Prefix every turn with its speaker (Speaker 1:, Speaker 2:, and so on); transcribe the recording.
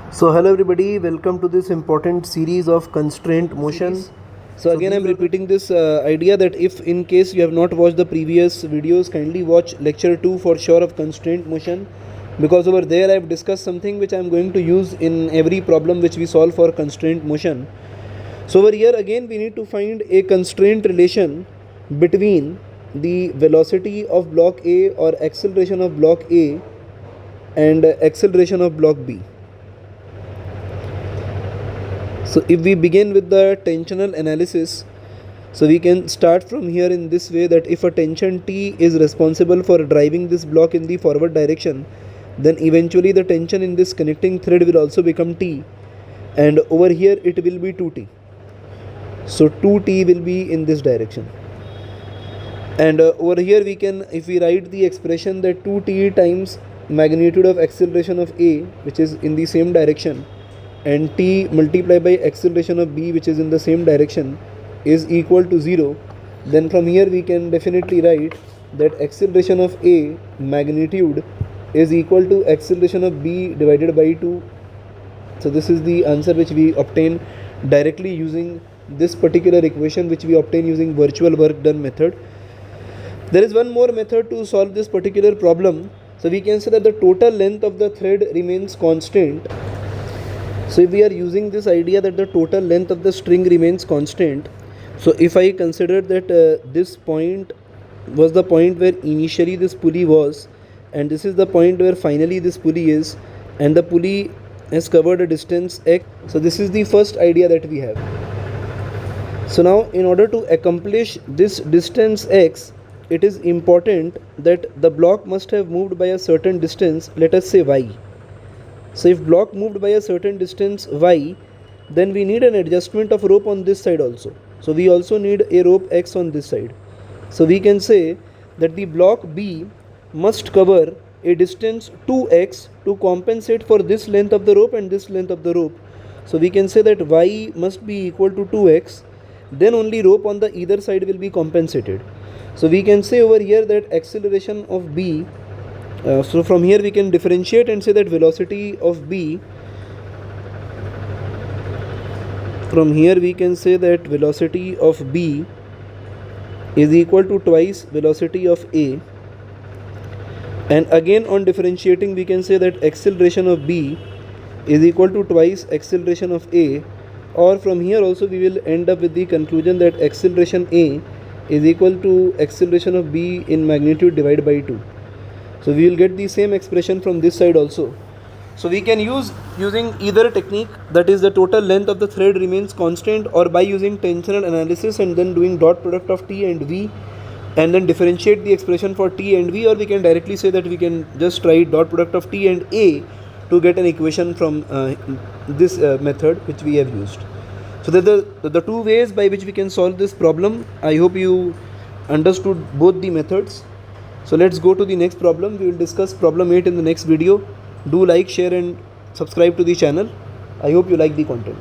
Speaker 1: So hello everybody, welcome to this important series of constraint motion. So again I'm repeating this idea that if in case you have not watched the previous videos, kindly watch lecture 2 for sure of constraint motion, because over there I have discussed something which I am going to use in every problem which we solve for constraint motion. So over here again we need to find a constraint relation between the velocity of block A or acceleration of block A and acceleration of block B. So if we begin with the tensional analysis, so we can start from here in this way, that if a tension T is responsible for driving this block in the forward direction, then eventually the tension in this connecting thread will also become T, and over here it will be 2T. So 2T will be in this direction, and over here we can, if we write the expression that 2T times magnitude of acceleration of A, which is in the same direction, and T multiplied by acceleration of B, which is in the same direction, is equal to 0, then from here we can definitely write that acceleration of A magnitude is equal to acceleration of B divided by 2. So this is the answer which we obtain directly using this particular equation, which we obtain using virtual work done method. There is one more method to solve this particular problem. So we can say that the total length of the thread remains constant. So if we are using this idea that the total length of the string remains constant, so if I consider that this point was the point where initially this pulley was, and this is the point where finally this pulley is, and the pulley has covered a distance x, so this is the first idea that we have. So now in order to accomplish this distance x, it is important that the block must have moved by a certain distance, let us say y. So if block moved by a certain distance y, then we need an adjustment of rope on this side also. So we also need a rope x on this side. So we can say that the block B must cover a distance 2x to compensate for this length of the rope and this length of the rope. So we can say that y must be equal to 2x, then only rope on the either side will be compensated. So we can say over here that acceleration of B, so from here we can differentiate and say that velocity of B, from here we can say that velocity of B is equal to twice velocity of A, and again on differentiating we can say that acceleration of B is equal to twice acceleration of A, or from here also we will end up with the conclusion that acceleration A is equal to acceleration of B in magnitude divided by 2. So we will get the same expression from this side also. So we can use using either technique, that is the total length of the thread remains constant, or by using tensional analysis and then doing dot product of T and V and then differentiate the expression for T and V, or we can directly say that we can just write dot product of T and A to get an equation from this method which we have used. So the two ways by which we can solve this problem. I hope you understood both the methods. So let's go to the next problem. We will discuss problem 8 in the next video. Do like, share and subscribe to the channel. I hope you like the content.